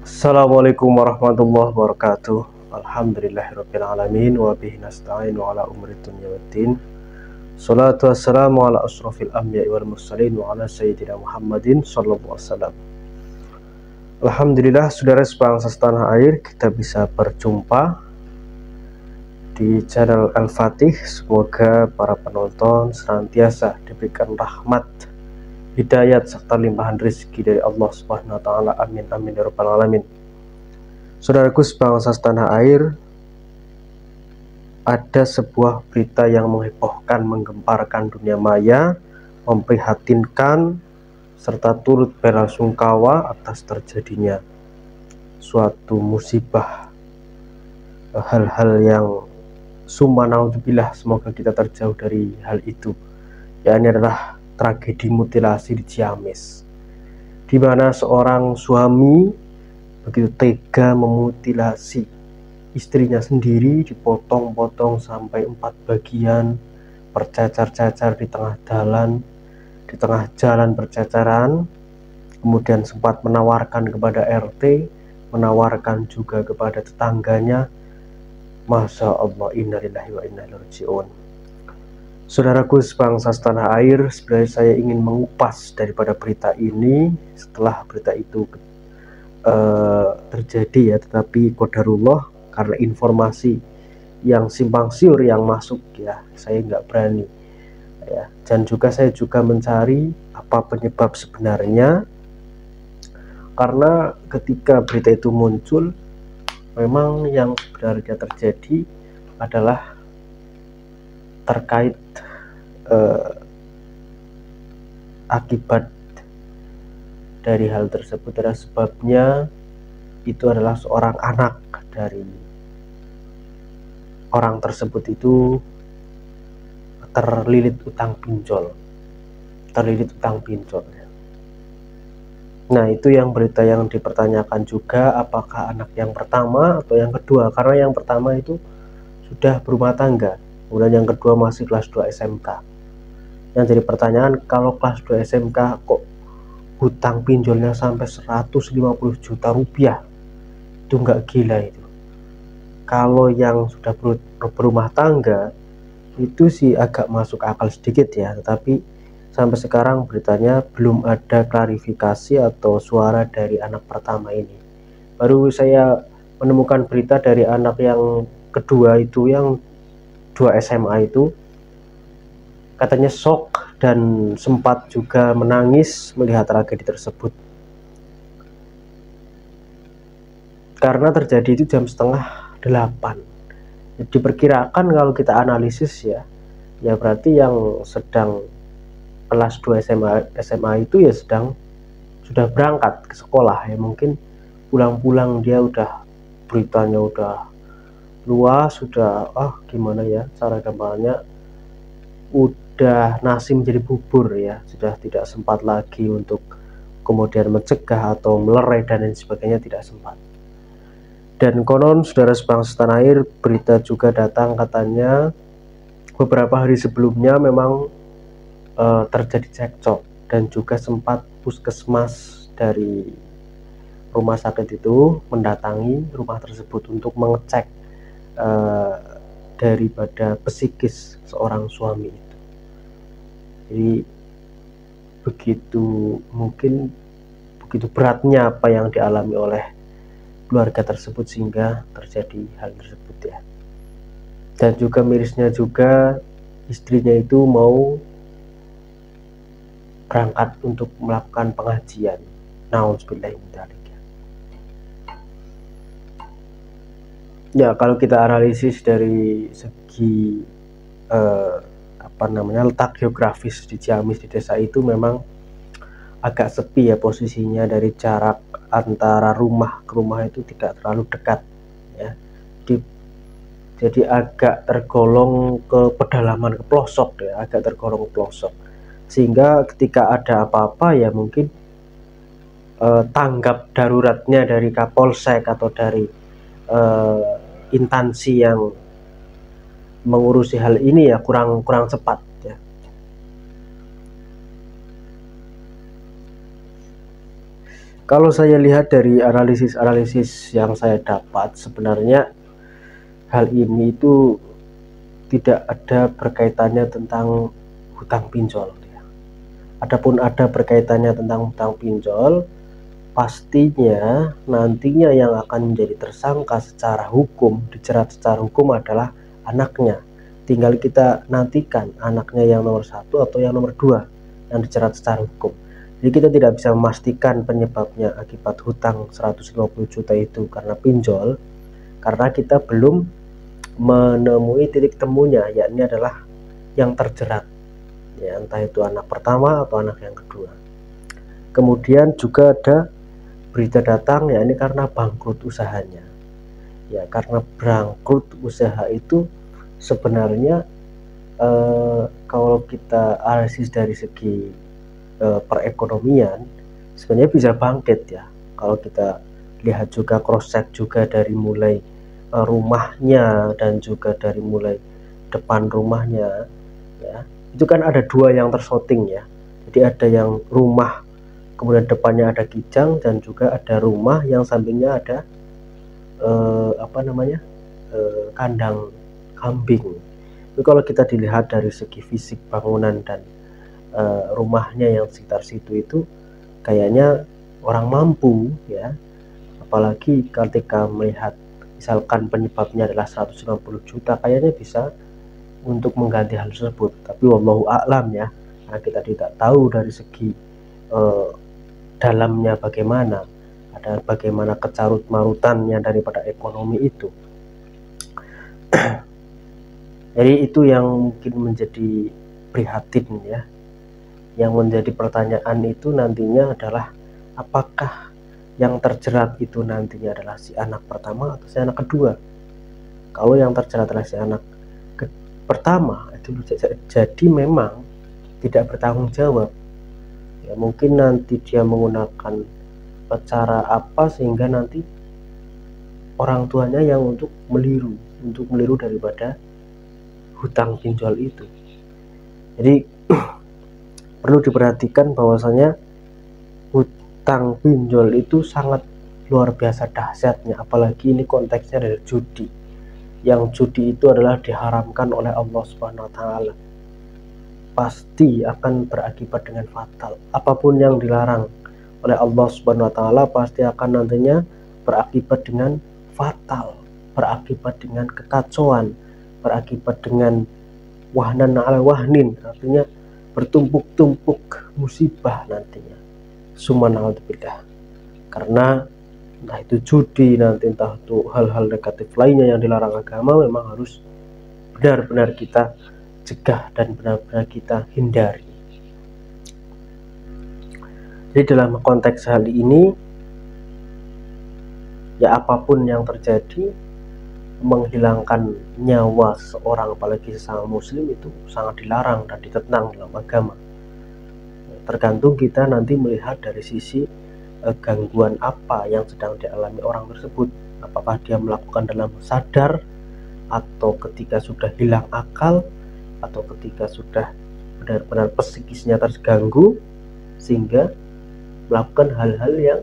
Assalamualaikum warahmatullahi wabarakatuh. Alhamdulillahirabbil alamin wa bihi nasta'inu ala umuri dunya waddin. Shalatu wassalamu ala asrofil anbiya'i wal mursalin wa ala sayyidina Muhammadin sallallahu alaihi wasallam. Alhamdulillah, saudara sebangsa setanah air, kita bisa berjumpa di channel Al-Fatih. Semoga para penonton senantiasa diberikan rahmat, hidayat serta limpahan rezeki dari Allah Subhanahu wa taala. Amin amin ya rabbal alamin. Saudaraku sebangsa setanah air, ada sebuah berita yang menghebohkan, menggemparkan dunia maya, memprihatinkan serta turut belasungkawa atas terjadinya suatu musibah, hal-hal yang summa naudzubillah, semoga kita terjauh dari hal itu. Yakni adalah tragedi mutilasi di Ciamis, di mana seorang suami begitu tega memutilasi istrinya sendiri, dipotong-potong sampai 4 bagian, bercacar-cacar di tengah jalan bercacaran. Kemudian sempat menawarkan kepada RT, menawarkan juga kepada tetangganya. Masya Allah, innalillahi wa inna ilaihi raji'un. Saudaraku sebangsa setanah air, sebenarnya saya ingin mengupas daripada berita ini setelah berita itu terjadi ya, tetapi qadarullah, karena informasi yang simpang siur yang masuk ya, saya nggak berani ya. Dan juga saya juga mencari apa penyebab sebenarnya, karena ketika berita itu muncul, memang yang sebenarnya terjadi adalah terkait akibat dari hal tersebut. Adalah sebabnya itu adalah seorang anak dari orang tersebut itu terlilit utang pinjol. Nah, itu yang berita yang dipertanyakan juga, apakah anak yang pertama atau yang kedua, karena yang pertama itu sudah berumah tangga, kemudian yang kedua masih kelas 2 SMK. Yang jadi pertanyaan, kalau kelas 2 SMK kok hutang pinjolnya sampai 150 juta rupiah, itu nggak gila itu. Kalau yang sudah berumah tangga itu sih agak masuk akal sedikit ya, tetapi sampai sekarang beritanya belum ada klarifikasi atau suara dari anak pertama ini. Baru saya menemukan berita dari anak yang kedua itu, yang 2 SMA itu, katanya shock dan sempat juga menangis melihat tragedi tersebut. Karena terjadi itu jam 7:30. Diperkirakan kalau kita analisis ya berarti yang sedang kelas 2 SMA itu ya sudah berangkat ke sekolah ya, mungkin pulang-pulang dia udah, beritanya udah luas, sudah gimana ya cara gampangnya, udah nasi menjadi bubur ya, sudah tidak sempat lagi untuk kemudian mencegah atau melerai dan lain sebagainya, tidak sempat. Dan konon saudara sebangsa setanah air, berita juga datang katanya beberapa hari sebelumnya memang terjadi cekcok, dan juga sempat puskesmas dari rumah sakit itu mendatangi rumah tersebut untuk mengecek daripada psikis seorang suami itu. Jadi begitu beratnya apa yang dialami oleh keluarga tersebut sehingga terjadi hal tersebut ya. Dan juga mirisnya juga, istrinya itu mau berangkat untuk melakukan pengajian. Nauzubillahi min dzalik. Ya, kalau kita analisis dari segi letak geografis di Ciamis, di desa itu memang agak sepi ya posisinya, dari jarak antara rumah ke rumah itu tidak terlalu dekat ya. Jadi agak tergolong ke pedalaman, ke pelosok ya, agak tergolong ke pelosok, sehingga ketika ada apa-apa ya mungkin tanggap daruratnya dari Kapolsek atau dari instansi yang mengurusi hal ini ya kurang cepat ya. Kalau saya lihat dari analisis yang saya dapat, sebenarnya hal ini itu tidak ada berkaitannya tentang hutang pinjol ya. Adapun ada berkaitannya tentang hutang pinjol, pastinya nantinya yang akan menjadi tersangka secara hukum, dijerat secara hukum adalah anaknya. Tinggal kita nantikan anaknya yang nomor 1 atau yang nomor 2 yang dijerat secara hukum. Jadi kita tidak bisa memastikan penyebabnya akibat hutang 150 juta itu karena pinjol, karena kita belum menemui titik temunya, yakni adalah yang terjerat ya, entah itu anak pertama atau anak yang kedua. Kemudian juga ada berita datang ya, ini karena bangkrut usahanya ya. Karena bangkrut usaha itu sebenarnya kalau kita analisis dari segi perekonomian sebenarnya bisa bangkit ya. Kalau kita lihat juga cross check juga dari mulai rumahnya dan juga dari mulai depan rumahnya ya, itu kan ada 2 yang tersorting ya. Jadi ada yang rumah kemudian depannya ada kijang, dan juga ada rumah yang sampingnya ada kandang kambing. Itu kalau kita dilihat dari segi fisik bangunan dan rumahnya yang sekitar situ itu kayaknya orang mampu ya. Apalagi ketika melihat misalkan penyebabnya adalah 150 juta, kayaknya bisa untuk mengganti hal tersebut. Tapi wallahu a'lam ya, karena kita tidak tahu dari segi dalamnya bagaimana, ada bagaimana kecarut marutannya daripada ekonomi itu. Jadi itu yang mungkin menjadi prihatin ya. Yang menjadi pertanyaan itu nantinya adalah apakah yang terjerat itu nantinya adalah si anak pertama atau si anak kedua. Kalau yang terjerat adalah si anak pertama, itu jadi memang tidak bertanggung jawab ya. Mungkin nanti dia menggunakan cara apa sehingga nanti orang tuanya yang untuk meliru daripada hutang pinjol itu. Jadi perlu diperhatikan bahwasanya hutang pinjol itu sangat luar biasa dahsyatnya, apalagi ini konteksnya dari judi. Yang judi itu adalah diharamkan oleh Allah Subhanahu wa taala. Pasti akan berakibat dengan fatal. Apapun yang dilarang oleh Allah Subhanahu wa taala pasti akan nantinya berakibat dengan fatal, berakibat dengan kekacauan, berakibat dengan wahnan ala wahnin, artinya bertumpuk-tumpuk musibah nantinya. Subhanallah. Karena entah itu judi, nanti entah itu hal-hal negatif lainnya yang dilarang agama, memang harus benar-benar kita cegah dan benar-benar kita hindari. Jadi dalam konteks hal ini ya, apapun yang terjadi, menghilangkan nyawa seorang apalagi sesama muslim itu sangat dilarang dan ditentang dalam agama. Tergantung kita nanti melihat dari sisi gangguan apa yang sedang dialami orang tersebut. Apakah dia melakukan dalam sadar, atau ketika sudah hilang akal, atau ketika sudah benar-benar psikisnya terganggu sehingga melakukan hal-hal yang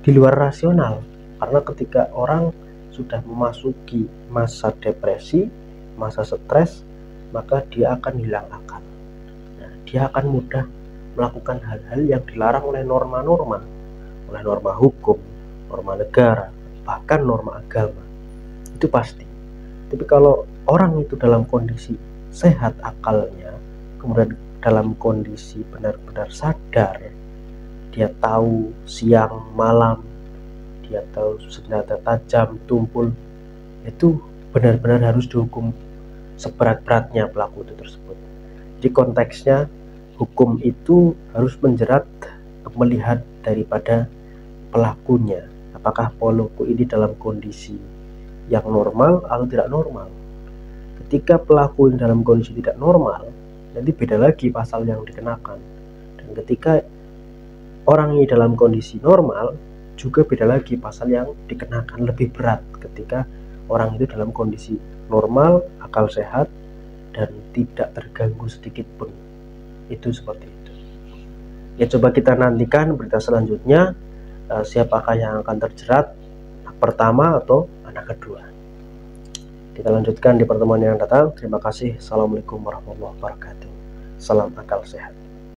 di luar rasional. Karena ketika orang sudah memasuki masa depresi, masa stres, maka dia akan hilang akal. Nah, dia akan mudah melakukan hal-hal yang dilarang oleh norma-norma, oleh norma hukum, norma negara, bahkan norma agama. Itu pasti. Tapi kalau orang itu dalam kondisi sehat akalnya, kemudian dalam kondisi benar-benar sadar, dia tahu siang malam, dia tahu senjata tajam, tumpul, itu benar-benar harus dihukum seberat-beratnya pelaku itu tersebut. Jadi konteksnya hukum itu harus menjerat, melihat daripada pelakunya, apakah pelaku ini dalam kondisi yang normal atau tidak normal. Ketika pelaku ini dalam kondisi tidak normal, nanti beda lagi pasal yang dikenakan. Dan ketika orang ini dalam kondisi normal, juga beda lagi pasal yang dikenakan, lebih berat ketika orang itu dalam kondisi normal, akal sehat, dan tidak terganggu sedikit pun. Itu seperti itu ya. Coba kita nantikan berita selanjutnya. siapakah yang akan terjerat, anak pertama atau anak kedua. Kita lanjutkan di pertemuan yang datang. Terima kasih. Assalamualaikum warahmatullahi wabarakatuh. Salam akal sehat.